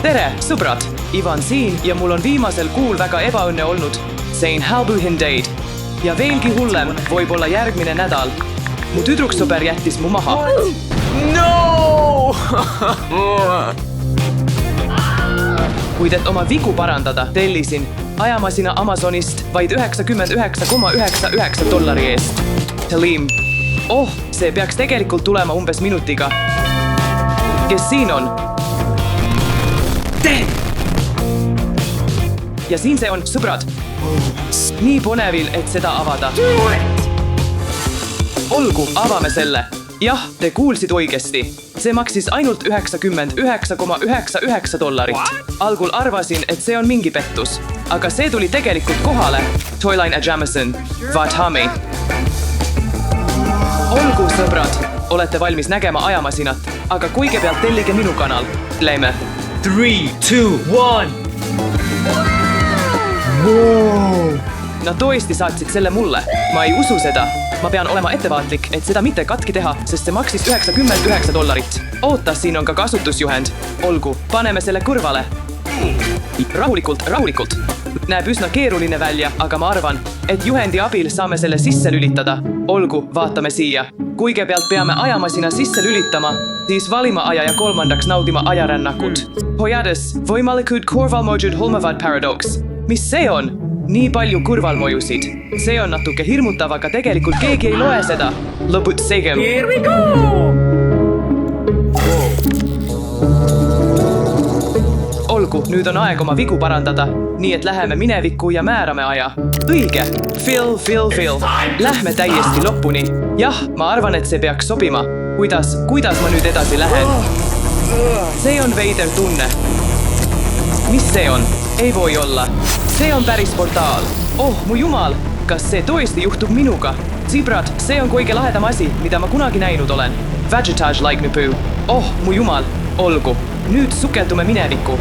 tere, sõbrad! Ivan siin ja mul on viimasel kuul väga ebaõnne olnud. Sain halbuhin teid. Ja veelgi hullem võib olla järgmine nädal. Mu tüdruksõber jättis mu maha. No! Kuid et oma vigu parandada, tellisin ajamasina Amazonist vaid $99,99 eest. Talim. Oh, see peaks tegelikult tulema umbes minutiga. Kes siin on? Tee! Ja siin see on, sõbrad. Nii ponevil, et seda avada. Olgu, avame selle. Jah, te kuulsid õigesti. See maksis ainult $99,99. Algul arvasin, et see on mingi pettus. Aga see tuli tegelikult kohale. Toyline Jamison. Vathami. Olgu, sõbrad. Olete valmis nägema ajamasinat. Aga kõigepealt tellige minu kanal. Läime. 3, 2, 1. Wow. Nad tõesti saatsid selle mulle. Ma ei usu seda. Ma pean olema ettevaatlik, et seda mitte katki teha, sest see maksis $99. Oota, siin on ka kasutusjuhend. Olgu, paneme selle kõrvale. Rahulikult, rahulikult. Näeb üsna keeruline välja, aga ma arvan, et juhendi abil saame selle sisse lülitada. Olgu, vaatame siia. Kõigepealt peame ajamasina sisse lülitama, siis valima aja ja kolmandaks naudima ajarännakut. Hoiades, võimalikud kõrvalmõjud hõlmavad paradoks. Mis see on? Nii palju kõrvalmõjusid. See on natuke hirmutav, aga tegelikult keegi ei loe seda. Lõputsegem. Here we go! Olgu, nüüd on aeg oma vigu parandada, nii et läheme minevikku ja määrame aja. Õige. Fill. Lähme täiesti lõpuni. Jah, ma arvan, et see peaks sobima. Kuidas ma nüüd edasi lähen? See on veider tunne. Mis see on? Ei voi olla. See on päris portaal. Oh, mu jumal, kas see tõesti juhtub minuga? Sõbrad, see on kõige lahedam asi, mida ma kunagi näinud olen. Vegetage like nüpü. Oh, mu jumal, olgu. Nüüd sukeldume minevikku.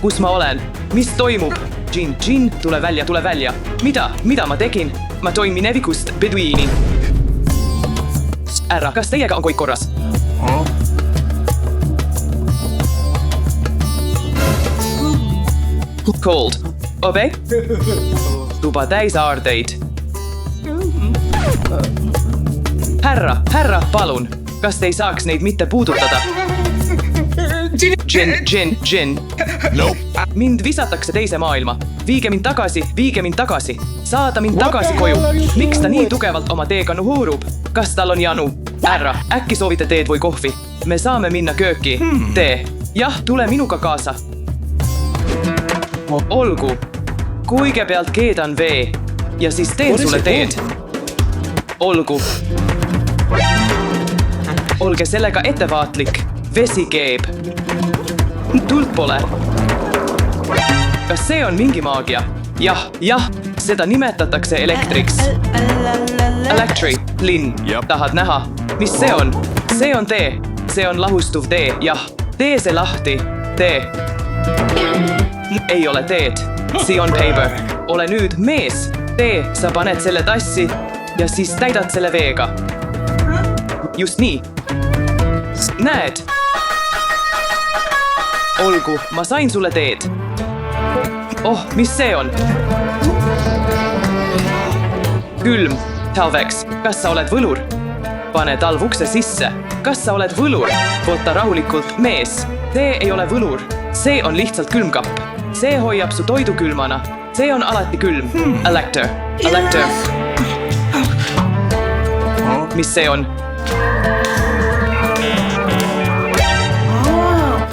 Kus ma olen? Mis toimub? Džin, tule välja. Mida ma tegin? Ma toin minevikust beduiini. Ära, kas teiega on kõik korras? Cold. Obe? Tuba täis aardeid. Härra, palun. Kas te ei saaks neid mitte puudutada? Džin. Nope. Mind visatakse teise maailma. Viige mind tagasi. Saada mind tagasi koju. Miks ta nii tugevalt oma teega nuhurub? Kas tal on janu? Härra, äkki soovite teed või kohvi? Me saame minna kööki. Tee. Jah, tule minuga kaasa. Olgu. Kõigepealt keedan vee ja siis teen sulle teed. Olgu. Olge sellega ettevaatlik. Vesi keeb. Tuld pole. Kas see on mingi maagia? Jah, seda nimetatakse elektriks. Linn. Tahad näha? Mis see on? See on tee. See on lahustuv tee, jah. Tee see lahti. Tee. Ei ole teed. See on paper. Ole nüüd mees. Tee, sa paned selle tassi ja siis täidad selle veega. Just nii. Näed? Olgu, ma sain sulle teed. Oh, mis see on? Külm. Talveks, kas sa oled võlur? Pane talv ukse sisse. Kas sa oled võlur? Võta rahulikult, mees. See ei ole võlur. See on lihtsalt külmkapp. See hoiab su toidu külmana. See on alati külm. Elector. Mis see on?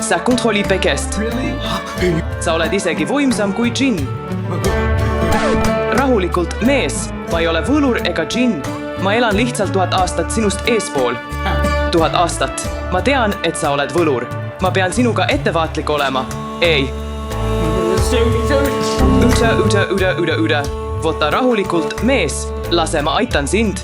Sa kontrollid pekest. Sa oled isegi võimsam kui džinn. Rahulikult, mees. Ma ei ole võlur ega džinn. Ma elan lihtsalt 1000 aastat sinust eespool. 1000 aastat. Ma tean, et sa oled võlur. Ma pean sinuga ettevaatlik olema. Ei. Üde. Võta rahulikult, mees. Lase, ma aitan sind.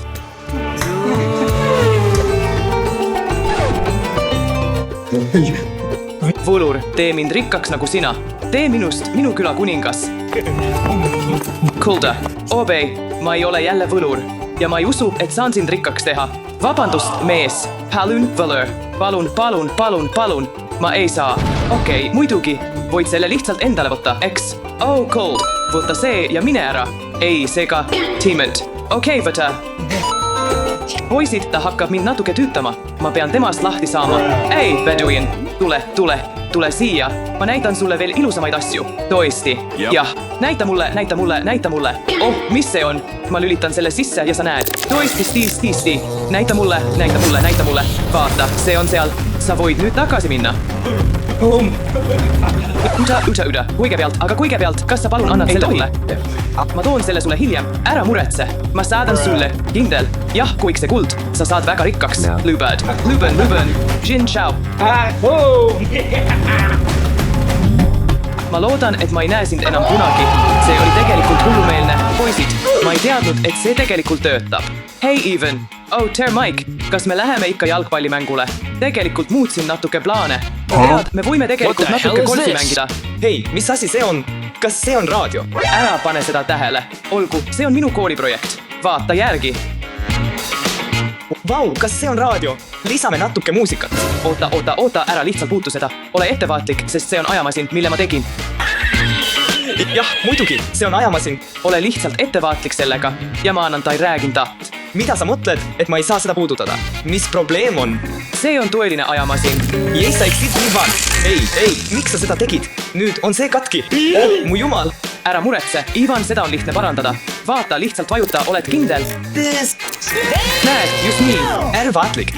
Võlur, tee mind rikkaks nagu sina. Tee minust minu küla kuningas. Kulda, obei, ma ei ole jälle võlur. Ja ma ei usu, et saan sind rikkaks teha. Vabandust, mees. Palun, võlur. palun, palun, palun, palun. Ma ei saa. Okei, muidugi. Void selle lihtsalt endale võtta, eks? Oh, cool. Võta see ja mine ära. Ei, seega Teement. Okei, võta. Poisid, ta hakkab mind natuke tüütama. Ma pean temast lahti saama. Ei, Bedouin. Tule siia. Ma näitan sulle veel ilusamaid asju. Tõesti. Jah. Näita mulle. Oh, mis see on? Ma lülitan selle sisse ja sa näed. Tõesti, sti. Näita mulle. Vaata, see on seal. Sa võid nüüd tagasi minna. Üda. Kõigepealt, kas sa palun annad selle mulle? Ma toon selle sulle hiljem. Ära muretse. Ma saadan sulle. Kindel. Jah, kõik see kuld. Sa saad väga rikkaks. Lüben. Jin Chao. Ma loodan, et ma ei näe sind enam kunagi. See oli tegelikult hullumeelne. Poisid, ma ei teadnud, et see tegelikult töötab. Hei, Even. Oh, tere, Mike. Kas me läheme ikka jalgpallimängule? Tegelikult muutsin natuke plaane. Tead, me võime tegelikult natuke golfi mängida. Hei, mis asi see on? Kas see on raadio? Ära pane seda tähele. Olgu, see on minu kooliprojekt. Vaata järgi. Vau, kas see on raadio? Lisame natuke muusikat. Oota, ära lihtsalt puutu seda. Ole ettevaatlik, sest see on ajamasin, mille ma tegin. Jah, muidugi, see on ajamasin. Ole lihtsalt ettevaatlik sellega ja ma annan tai räägindat. Mida sa mõtled, et ma ei saa seda puudutada? Mis probleem on? See on tõeline ajamasin. Sa eksid, Ivan. Ei, miks sa seda tegid? Nüüd on see katki. Oh, mu jumal. Ära muretse, Ivan, seda on lihtne parandada. Vaata, lihtsalt vajuta, oled kindel. Näed, just nii. Ärvaatlik.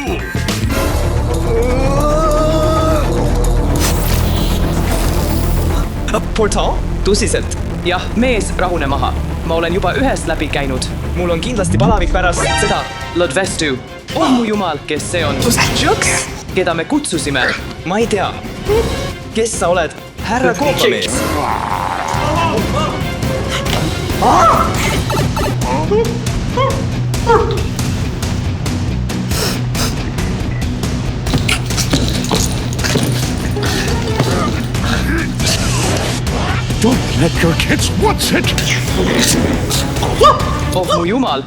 Portal? Tõsiselt? Jah, mees, rahune maha. Ma olen juba ühest läbi käinud. Mul on kindlasti palavik pärast seda. Lodvestu. Oh mu jumal, kes see on? Juks? Keda me kutsusime? Ma ei tea. Kes sa oled? Härra koopamees. Don't let your kids watch it! Oh mu jumal!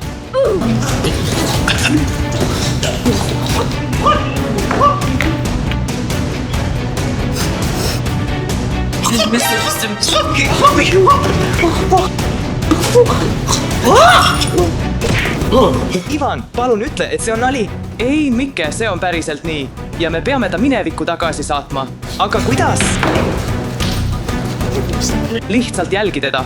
Ivan, palun ütle, et see on nali. Ei, Mikke, see on päriselt nii. Ja me peame ta minevikku tagasi saatma. Aga kuidas? Lihtsalt jälgi teda.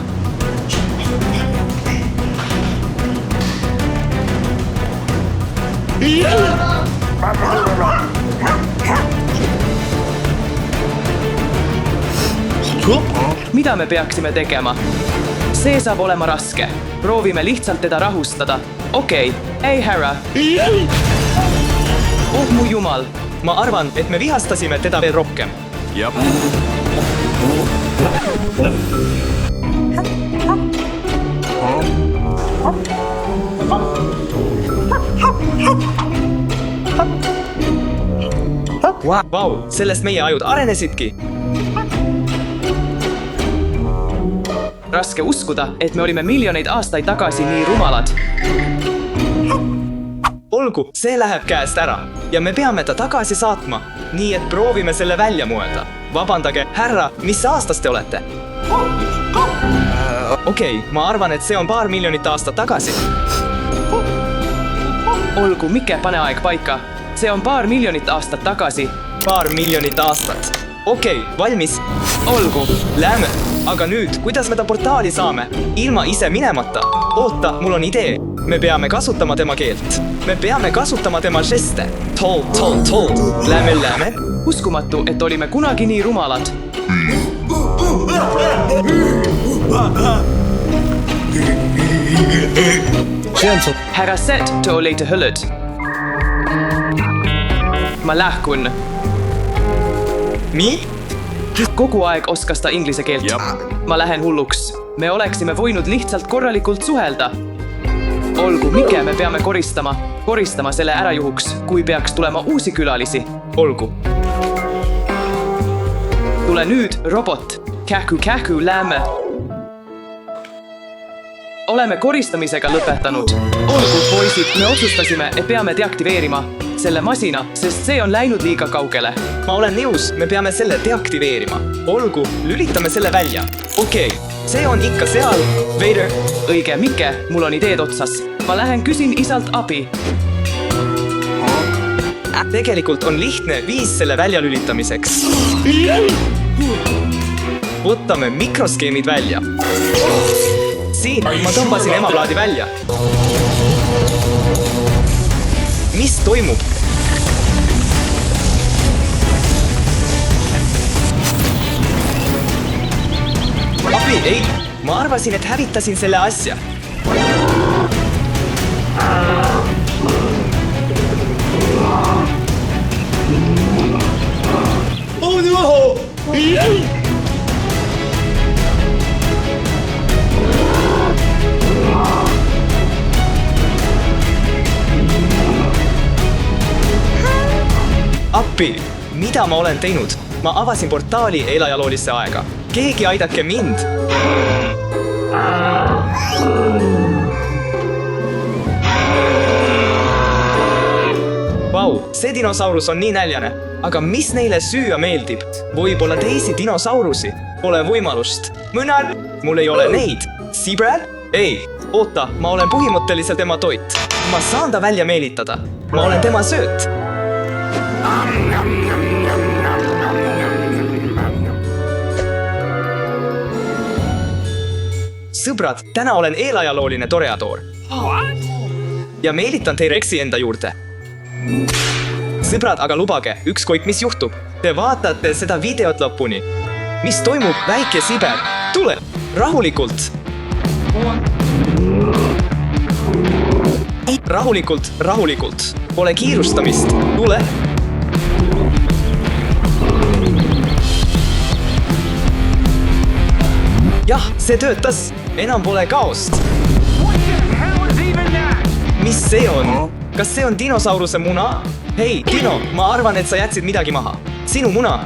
Mida me peaksime tegema? See saab olema raske. Proovime lihtsalt teda rahustada. Okei, ei härra. Oh mu jumal. Ma arvan, et me vihastasime teda veel rohkem. Yep. Vau, sellest meie ajud arenesidki. Raske uskuda, et me olime miljoneid aastaid tagasi nii rumalad. Olgu, see läheb käest ära ja me peame ta tagasi saatma. Nii et proovime selle välja mõelda. Vabandage, härra, mis aastast te olete? Okei, ma arvan, et see on paar miljonit aastat tagasi. Olgu, Mikke, pane aeg paika. See on paar miljonit aastat tagasi. Paar miljonit aastat. Okei, valmis. Olgu. Lähme. Aga nüüd, kuidas me ta portaali saame? Ilma ise minemata. Oota, mul on idee. Me peame kasutama tema keelt. Me peame kasutama tema žeste. Tol. Lähme. Uskumatu, et olime kunagi nii rumalad. Härra Set, te olete hõllud. Ma lähkun. Mi? Kogu aeg oskas ta inglise keelt. Ma lähen hulluks. Me oleksime võinud lihtsalt korralikult suhelda. Olgu, Mikke, me peame koristama selle ära juhuks, kui peaks tulema uusi külalisi. Olgu. Tule nüüd, robot. Kähku, lähme. Oleme koristamisega lõpetanud. Olgu, poisid, me otsustasime, et peame deaktiveerima. selle masina, sest see on läinud liiga kaugele. ma olen nõus, me peame selle deaktiveerima. Olgu, lülitame selle välja. Okei, see on ikka seal. Vader, õige, Mikke, mul on ideed otsas. Ma lähen küsin isalt abi. tegelikult on lihtne viis selle väljalülitamiseks. võtame mikroskeemid välja. Siin, ma tõmbasin emaplaadi välja. Mis toimub? Abi, ei, ma arvasin, et hävitasin selle asja. Oh no! Appi, mida ma olen teinud? Ma avasin portaali eelajaloolisse aega. Keegi aidake mind! Vau, see dinosaurus on nii näljane. Aga mis neile süüa meeldib? Võib-olla teisi dinosaurusi? Pole võimalust. Mõnal? Mul ei ole neid. Sibrad? Ei, oota, ma olen põhimõtteliselt tema toit. Ma saan ta välja meelitada. Ma olen tema sööt. Sõbrad, täna olen eelajalooline toreadoor. Ja meelitan teie Rexi enda juurde. Sõbrad, aga lubage, ükskõik mis juhtub. Te vaatate seda videot lõpuni. Mis toimub, väike Siber? Tule, rahulikult. Rahulikult, rahulikult. Pole kiirustamist. Tule. Jah, see töötas. Enam pole kaost. Mis see on? Kas see on dinosauruse muna? Hei, Dino, ma arvan, et sa jätsid midagi maha. Sinu muna.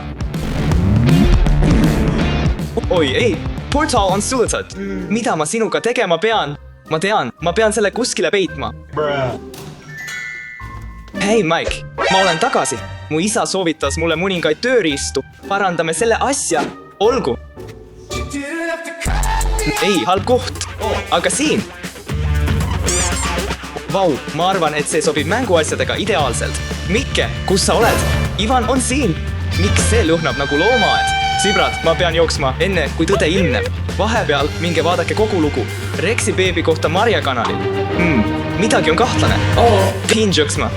Oi, ei. Portal on suletud. Mida ma sinuga tegema pean? Ma tean, ma pean selle kuskile peitma. Hei, Mike. Ma olen tagasi. Mu isa soovitas mulle mõningaid tööriistu. Parandame selle asja. Olgu. Ei, halb koht. Aga siin. Vau, ma arvan, et see sobib mänguasjadega ideaalselt. Mikke, kus sa oled? Ivan on siin. Miks see lõhnab nagu loomaaed? Sõbrad, ma pean jooksma enne, kui tõde ilmneb. Vahepeal minge vaadake kogu lugu. Rexi beebi kohta Marja kanalil. Midagi on kahtlane. Piin jooksma.